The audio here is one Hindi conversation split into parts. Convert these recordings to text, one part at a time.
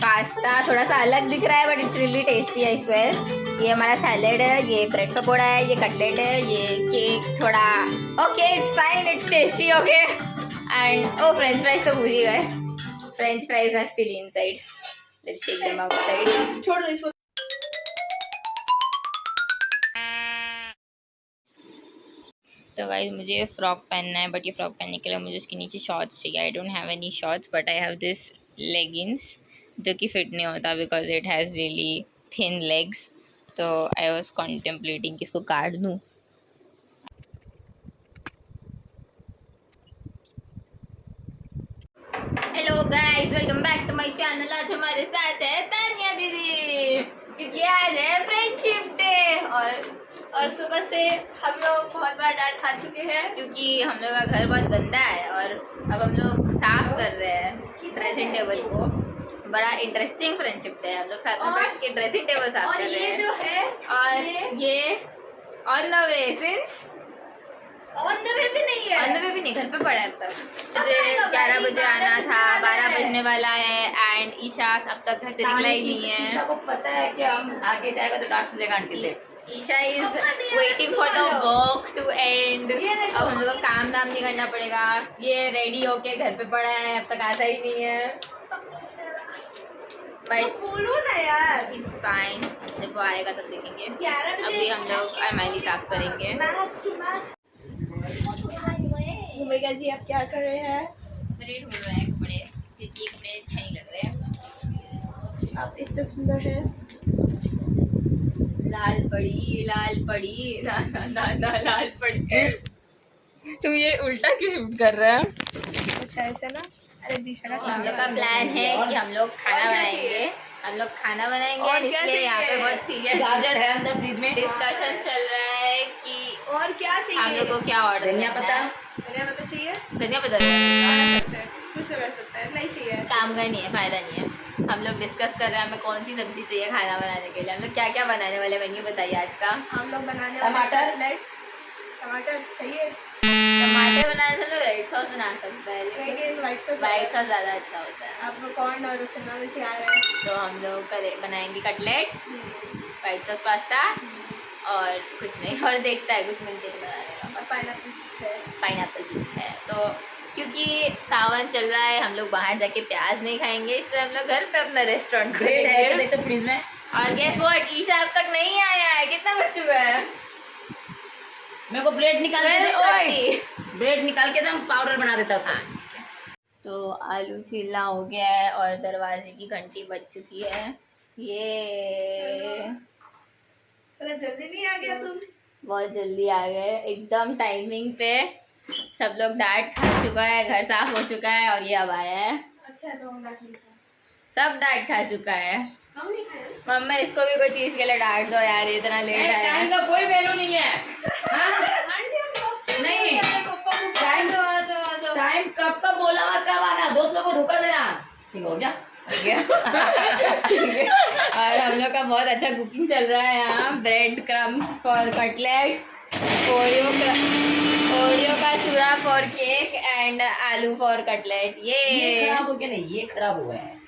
पास्ता थोड़ा सा अलग दिख रहा है but it's really tasty I swear. ये हमारा सैलेड है, ये ब्रेड पकोड़ा है, ये कटलेट है, ये केक थोड़ा okay it's fine it's tasty okay. And oh french fries तो भूल ही गए, french fries are still inside, let's take them outside. छोड़ दो इसको। तो गाइस मुझे ये फ्रॉक पहनना है बट ये फ्रॉक पहनने के लिए मुझे उसके नीचे शॉर्ट्स चाहिए। I don't have any shorts but I have this leggings जो कि फिट नहीं होता because it has really thin legs. तो आई वॉज कॉन्टेम्पलेटिंग कि इसको काट दूँ। Hello guys welcome back to my channel. आज हमारे साथ है तानिया दीदी क्योंकि आज है फ्रेंडशिप डे और सुबह से हम लोग बहुत बार डांट खा चुके हैं क्योंकि हम लोग का घर बहुत गंदा है और अब हम लोग साफ कर रहे हैं ड्रेसिंग टेबल को। बड़ा इंटरेस्टिंग फ्रेंडशिप डे है, हम लोग साथ में बैठ के ड्रेसिंग टेबल साफ कर रहे हैं। जो है और ये on the way since on the way भी नहीं है, ऑन द वे भी नहीं, घर पे पड़ा है अब तक। मुझे 11 बजे आना था, 12 बजने वाला है एंड ईशा अब तक घर से निकला ही नहीं है। ईशा को पता है कि हम आगे जाएगा तो डांट सुनेगा आंटी से। Isha is waiting for the work to end. अब हम लोग को काम दाम नहीं करना पड़ेगा। ये रेडी होके घर पे पड़ा है, अब तक आता ही नहीं है बट बोलो ना यार, इट्स फाइन, जब वो आएगा तब देखेंगे। 11 बजे अभी हम लोग अरमाली साफ करेंगे। Match to match. Bhumika ji आप क्या कर रहे हैं? मेरे ढूंढ रहे हैं कपड़े क्योंकि कपड़े अच्छे नहीं लग रहे हैं। आप इतने सुंदर हैं। लाल पड़ी लाल पड़ी ना ना ना ना लाल पड़ी। तुम ये उल्टा क्यों शूट कर रहे हैं? अच्छा ऐसे ना, अरे दिशा का हम लोग का प्लान है कि हम लोग खाना बनाएंगे, हम लोग खाना बनाएंगे और क्या इसलिए यहाँ पे चाहिए? बहुत सीरियस गाजर है अंदर फ्रिज में। डिस्कशन चल रहा है कि और क्या चाहिए? हम लोग को क्या ऑर्डर धनिया करना पत्ता है। धनिया पत्ता चाहिए? धनिया पत्ता आ सकता है, कुछ तो कर सकता है, नहीं चाहिए। काम का नहीं है, फायदा नहीं है। हम लोग डिस्कस कर रहे हैं हमें कौन सी सब्जी चाहिए खाना बनाने के लिए। हम लोग क्या क्या बनाने वाले मेन्यू बताइए आज का। हम लोग बनाने टमाटर? वाले कटलेट। टमाटर चाहिए टमाटर बनाने से हम लोग रेड सॉस बना सकते हैं लेकिन व्हाइट सॉस वाइट सॉस ज़्यादा अच्छा होता है। आप लोग कॉर्न और शिमला मिर्च आ रहे हैं। तो हम लोग बनाएंगे कटलेट, वाइट सॉस पास्ता और कुछ नहीं, और देखता है कुछ मिलते तो बना लेगा। और पाइनएप्पल जूस है। पाइनएप्पल जूस है। तो क्योंकि सावन चल रहा है हम लोग बाहर जाके प्याज नहीं खाएंगे, इसलिए हम लोग घर पे अपना रेस्टोरेंट ब्रेड है खोलेंगे। देख तो फ्रिज में। और गेस व्हाट, ईशा अब तक नहीं आया है। कितना बज चुका है? मेरे को ब्रेड निकाल के दे। 12:30। ओए ब्रेड निकाल के दे, हम पाउडर बना देता हाँ उसका। ठीक है। तो आलू छीलना हो गया है और दरवाजे की घंटी बज चुकी है। ये थोड़ा जल्दी नहीं आ गया तुम? बहुत जल्दी आ गए, एकदम टाइमिंग पे। सब लोग डांट खा चुका है, घर साफ हो चुका है और ये अब आया है। अच्छा तो हम डांट नहीं खाए। सब डांट खा चुका है। हम नहीं खाए। मम्मी इसको भी कोई चीज के लिए डांट दो यार, ये इतना लेट आया टाइम है। का कोई वैल्यू नहीं है। हाँ? आंटी हम कब से नहीं। पापा को टाइम दो आ जाओ। टाइम कब का बोला और कब आना, दोस्त लोगों को धोखा देना। ठीक हो गया। ठीक है। ठीक है। और हम लोग का बहुत अच्छा कुकिंग चल रहा है यहाँ। Bread crumbs for cutlet, Oreo का चूरा for cake and aloo for cutlet. ये खराब हो गया नहीं, ये खराब हुआ है।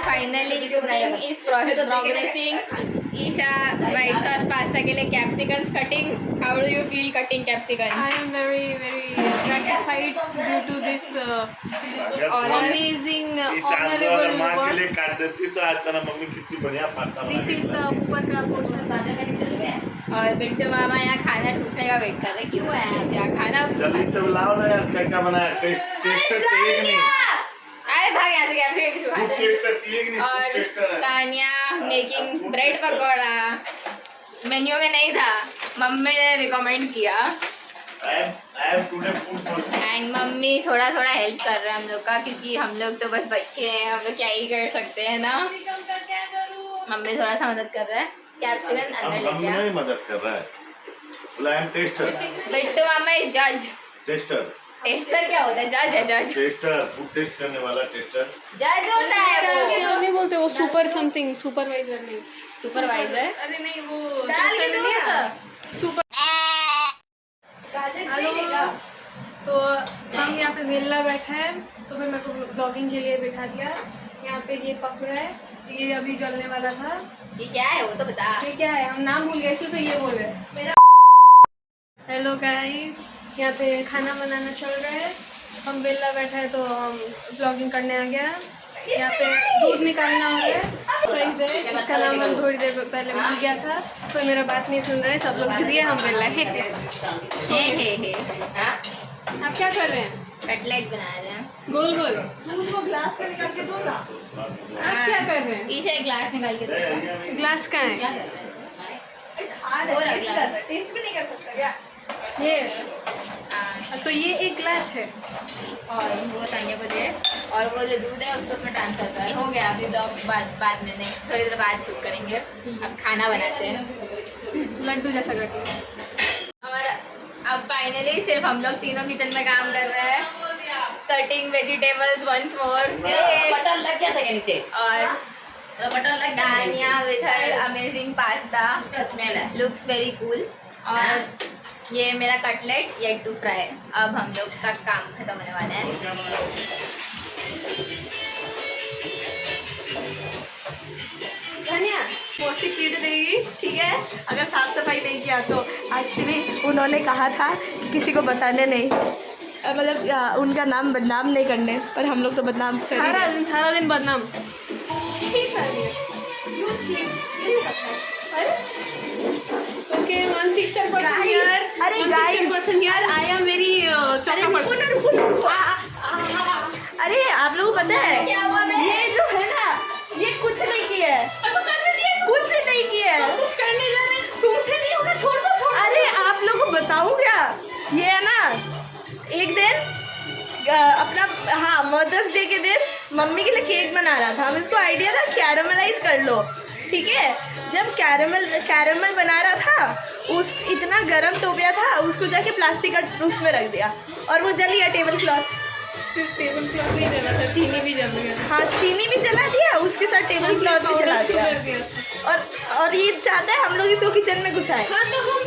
Finally cooking is progressing. Isha white sauce pasta के लिए capsicums cutting. How do you feel cutting capsicums? I am very gratified due to this amazing अगर honorable माँ के work. लिए काट देती तो आज तेरा मम्मी कितनी बढ़िया पास्ता बना This is the ऊपर का portion. और बिट्टू मामा यहाँ खाना ठूसने का वेट कर रहे। क्यों है आप यहाँ खाना? जल्दी से लाओ ना यार, क्या क्या बनाया? टेस्टर चाहिए कि नहीं? अरे भाग यहाँ से, कैप्सिकम किसी को फूड खाना है? टेस्टर चाहिए कि नहीं? फूड और टेस्टर है। Tania making bread pakora. Menu में नहीं था, मम्मी ने रिकमेंड किया I am today food for and mummy थोड़ा थोड़ा हेल्प कर रहा है हम लोग का, क्योंकि हम लोग तो बस बच्चे हैं, हम लोग क्या ही कर सकते हैं ना। मम्मी थोड़ा सा मदद कर रहा है। कैप्सिकम अंदर ले हम गया। नहीं मदद कर रहा है। बोला I am tester. Bittu mama is जज। Tester. टेस्टर क्या होता है? जज है, जज। Tester. फूड टेस्ट करने वाला टेस्टर। जज होता है वो। नहीं बोलते वो सुपर समथिंग, सुपरवाइजर नहीं। सुपरवाइजर। अरे नहीं वो डाल के दो ना। सुपर। गाजर हेलो, नहीं देगा। तो हम यहाँ पे वेला बैठा है, तो फिर मेरे को ब्लॉगिंग के लिए बैठा दिया। यहाँ पे ये पकड़ा है, ये अभी जलने वाला था। ये क्या है वो तो बता। ये क्या है, हम नाम भूल गए थे तो ये बोले। हेलो गाइस, यहाँ पे खाना बनाना चल रहा है। हम वेला बैठा है तो हम ब्लॉगिंग करने आ गया। यहाँ पे दूध निकालना हो रहा है। सही से इसका नाम हम थोड़ी देर पहले भूल गया था, तो मेरा बात नहीं सुन रहे, सब लोग बिजी है, हम वेला है। हे। हाँ? आप क्या कर रहे हैं? कटलेट बना रहे हैं। गोल गोल। दूध को ग्लास में निकाल के दो ना। आप क्या कर रहे हैं? ईशा एक ग्लास निकाल के दे। ग्लास कहाँ क्या है? कर रहे हैं? खा रहे और टेस्ट अगला। कर रहे टेस्ट भी नहीं कर सकता क्या? ये हाँ, तो ये एक ग्लास है। और वो तानिया को दे, और वो जो दूध है उसको उसमें ट्रांसफर कर। हो गया, अभी ब्लॉग बाद में नहीं, थोड़ी देर बाद शूट करेंगे। अब खाना बनाते हैं लड्डू जैसा लड्डू। और अब फाइनली सिर्फ हम लोग तीनों किचन में काम कर रहे हैं। Cutting vegetables once more. Button लग गया था क्या नीचे? और बटन लग गया। दानिया विथ हर अमेजिंग पास्ता उसका स्मेल है। Looks very cool. और ये मेरा कटलेट येट टू फ्राई। अब हम लोग का काम खत्म होने वाला है। धनिया मौसी पीट देगी, ठीक है, अगर साफ सफाई नहीं किया तो। एक्चुअली उन्होंने कहा था कि किसी को बताने नहीं, मतलब उनका नाम बदनाम नहीं करने, पर हम लोग तो बदनाम कर ही रहे हैं। सारा दिन बदनाम। Okay 160% here. अरे guys, 160% here. I am very अरे चौका रुको person. ना, रुको ना। अरे आप लोगों को पता है क्या हुआ बे? ये जो है ना, ये कुछ नहीं किया है, कुछ नहीं किया है। कुछ करने जा रहे हैं, तुमसे नहीं होगा, छोड़ दो, छोड़ दो। अरे आप लोगों को बताऊं क्या, ये है ना, एक दिन अपना हाँ मदर्स डे के दिन मम्मी के लिए केक बना रहा था। हम इसको आइडिया था कैरमलाइज कर लो, ठीक है। जब कैरमल बना रहा था, उस इतना गर्म टोपिया था, उसको जाके प्लास्टिक का उसमें रख दिया और वो जल गया टेबल क्लॉथ। सिर्फ टेबल क्लॉथ नहीं जला था, चीनी भी जल गया। हाँ चीनी भी जला दिया, उसके साथ टेबल क्लॉथ भी जला दिया। और ये चाहता है हम लोग इसको किचन में घुसाएं। हाँ तो हम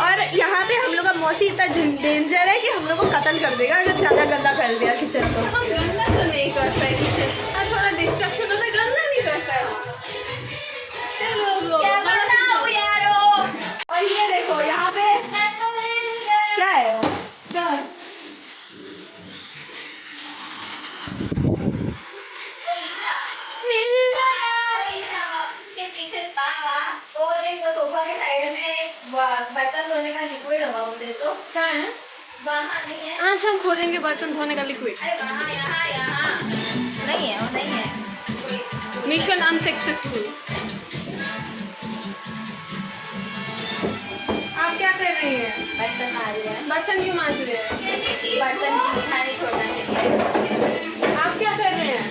और यहाँ पे हम लोग का मौसी इतना डेंजर है कि हम लोग को कत्ल कर देगा अगर ज़्यादा गंदा कर दिया किचन को। हम गंदा तो नहीं करता है किचन। हाँ थोड़ा डिस्ट्रक्शन होता है, गंदा नहीं करता है। चलो क्या बताऊं यारो। और ये देखो यहाँ पे क्या है वो? सोफा के साइड में बर्तन धोने का लिक्विड होगा, वो दे दो। क्या है? वहाँ नहीं है। आज हम खोलेंगे बर्तन धोने का लिक्विड। अरे वहाँ, यहाँ नहीं है, वो नहीं है। Mission unsuccessful. आप क्या कर रही हैं? बर्तन मार रहे हैं। बर्तन क्यों मांज रहे हैं? बर्तन खाने छोड़ना चाहिए। आप क्या कर रहे हैं?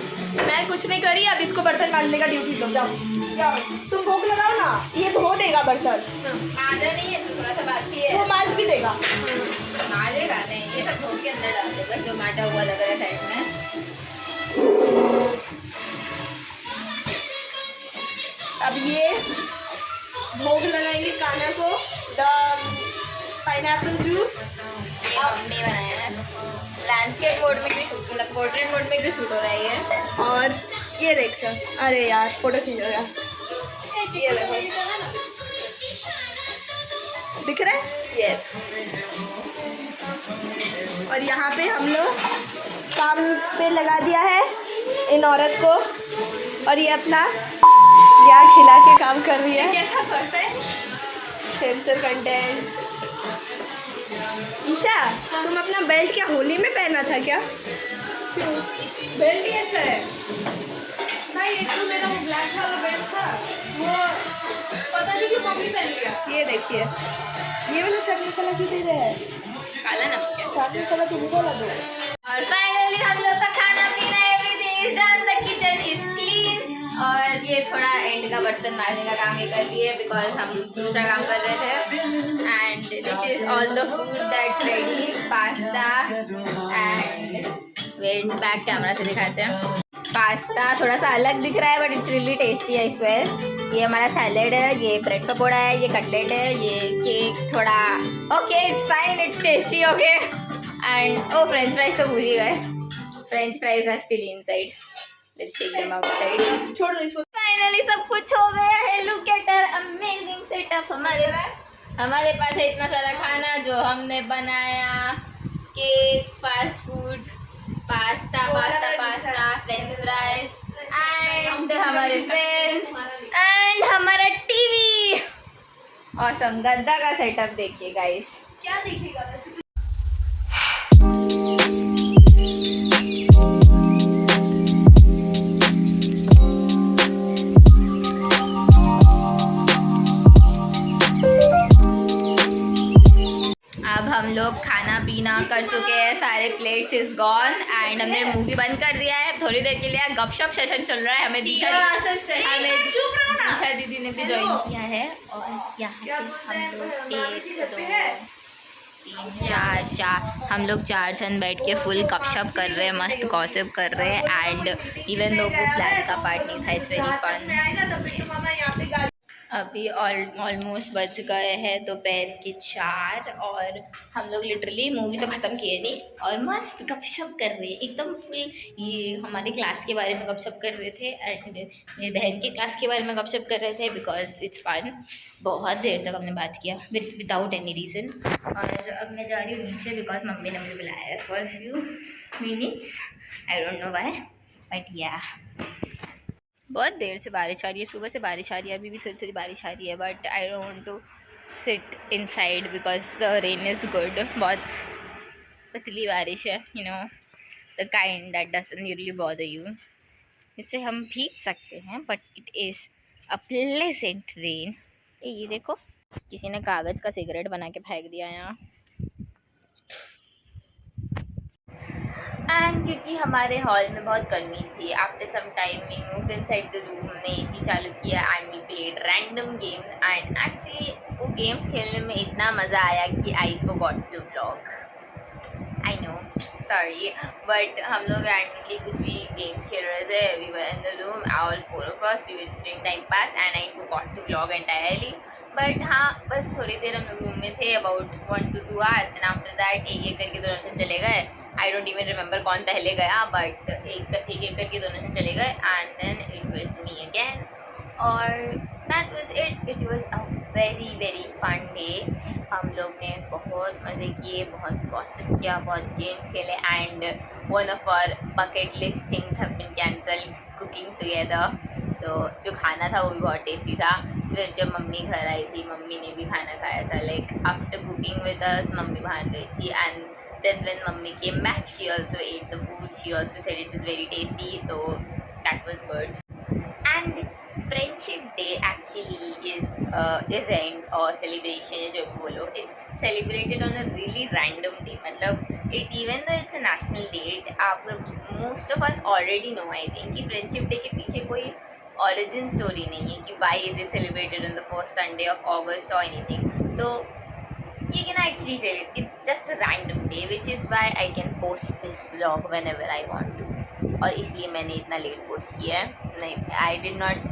मैं कुछ नहीं करी, अब इसको बर्तन मांजने का ड्यूटी दो, जाओ जाओ। तुम भूख लगाओ ना, ये धो देगा बर्तन, माजा नहीं है तो थोड़ा सा बाकी है। वो मांज भी देगा। माजेगा नहीं, ये सब धो के अंदर डाल दे बस, जो माजा हुआ लग रहा है साइड में। अब ये भोग लगाएंगे कान्हा को, पाइनएप्पल जूस। ये मम्मी बनाया है। लैंडस्केप मोड में भी शूट, मतलब पोर्ट्रेट मोड में भी शूट हो रहा है ये। और ये देखो, अरे यार फोटो खींच रहा है, ये देखो दिख रहा है, यस। और यहाँ पे हम लोग काम पे लगा दिया है इन औरत को, और ये अपना ज्ञान खिला के काम कर रही है। कैसा करता है? Sensor content. ईशा, तुम अपना बेल्ट क्या होली में पहना था क्या? बेल्ट कैसा है? भाई एक तो मेरा वो ब्लैक वाला बेल्ट था, वो पता नहीं क्यों मम्मी पहन लिया। ये देखिए, ये वाला चाट मसाला क्यों दे रहा है? काला नमक है। चाट मसाला तुमको लगा और फाइनली हम लोग का खाना पीना everything is done, the kitchen is clean. और ये थोड़ा एंड का बर्तन मारने का काम ये कर रही है बिकॉज हम दूसरा काम कर रहे थे। And this is all the food that's ready, pasta and wait back camera से दिखाते हैं। पास्ता थोड़ा सा अलग दिख रहा है but it's really tasty I swear. ये हमारा सैलेड है, ये ब्रेड पकौड़ा है, ये कटलेट है, ये केक थोड़ा okay it's fine it's tasty okay. And oh french fries तो भूल ही गए, french fries are still inside, let's take them outside. छोड़ दो इसको। फाइनली सब कुछ हो गया है, look at our amazing setup. हमारे पास है इतना सारा खाना जो हमने बनाया, cake, fast food, pasta french fries and हमारे फ्रेंड्स एंड हमारा टीवी। ऑसम गद्दा का सेटअप देखिए गाइस। क्या दिखेगा वैसे? अब हम लोग खाना पीना कर चुके हैं, सारे प्लेट्स इज गॉन एंड हमने मूवी बंद कर दिया है। थोड़ी देर के लिए गपशप सेशन चल रहा है। हमें दिशा दीदी ने भी ज्वाइन किया है और यहाँ पे हम लोग 1 2 3 4 हम लोग 4 जन बैठ के फुल गपशप कर रहे हैं, मस्त गॉसिप कर रहे हैं। एंड इवन दो वो प्लान का पार्ट नहीं था, इट्स वेरी फन। अभी ऑलमोस्ट बज गए हैं दोपहर के 4 और हम लोग लिटरली मूवी तो ख़त्म किए नहीं और मस्त गपशप कर रहे हैं एकदम फुल। ये हमारे क्लास के बारे में गपशप कर रहे थे एंड मेरी बहन के क्लास के बारे में गपशप कर रहे थे बिकॉज इट्स फन। बहुत देर तक हमने बात किया विदाउट एनी रीज़न। और अब मैं जा रही हूँ नीचे बिकॉज मम्मी ने मुझे बुलाया है for few minutes, I don't know why but या। बहुत देर से बारिश आ रही है, सुबह से बारिश आ रही है, अभी भी थोड़ी थोड़ी बारिश आ रही है but I don't want to sit inside because the rain is good. बहुत पतली बारिश है, you know the kind that doesn't really bother you. इससे हम भीग सकते हैं but it is a pleasant rain. ये देखो किसी ने कागज़ का सिगरेट बना के फेंक दिया यहाँ। एंड क्योंकि हमारे हॉल में बहुत गर्मी थी, after some time we moved inside the room, हमने एसी चालू किया and we played random games and actually वो गेम्स खेलने में इतना मज़ा आया कि I forgot to vlog. I know sorry but हम लोग रैंडमली कुछ भी गेम्स खेल रहे थे। We were in the room all 4 of us, we were just doing time pass and I forgot to vlog entirely. But हाँ बस थोड़ी देर हम लोग रूम में थे, about 1 to 2 hours and after that एक करके दोनों से चले गए। आई डोंट इवन रिमेंबर कौन पहले गया बट एक करके दोनों से चले गए and then it was me again और that was it. It was a very very fun day. हम लोग ने बहुत मज़े किए, बहुत गॉसिप किया, बहुत गेम्स खेले and one of our bucket list things have been cancelled, cooking together. तो जो खाना था वो भी बहुत टेस्टी था। फिर जब मम्मी घर आई थी, मम्मी ने भी खाना खाया था। Like after cooking with us mummy बाहर गई थी and then when mummy came back she also ate the food, she also said it was very tasty, so that was good. And friendship day actually is a event or celebration जो बोलो, it's celebrated on a really random day. मतलब it even though it's a national date, आप लोग most of us already know I think कि friendship day के पीछे कोई origin story नहीं है कि why is it celebrated on the first Sunday of August or anything. तो you can actually say it's just a random day which is why I can post this vlog whenever I want to. और इसलिए मैंने इतना लेट पोस्ट किया है। नहीं I did not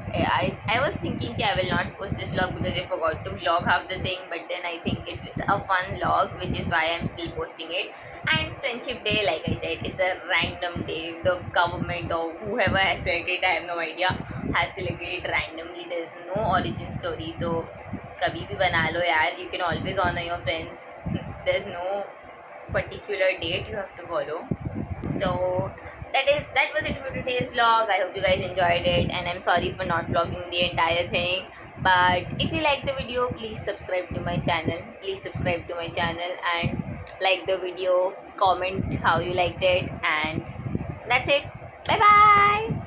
I was thinking कि I will not post this vlog because I forgot to vlog half the thing but then I think it's a fun vlog which is why I'm still posting it. And friendship day like I said it's a random day. The government or whoever has selected it I have no idea has selected it randomly. There's no origin story. तो कभी भी बना लो यार, you can always honor your friends. There's no particular date you have to follow. So that was it for today's vlog. I hope you guys enjoyed it and I'm sorry for not vlogging the entire thing. But if you like the video, please subscribe to my channel. Please subscribe to my channel and like the video, comment how you liked it and that's it. Bye bye.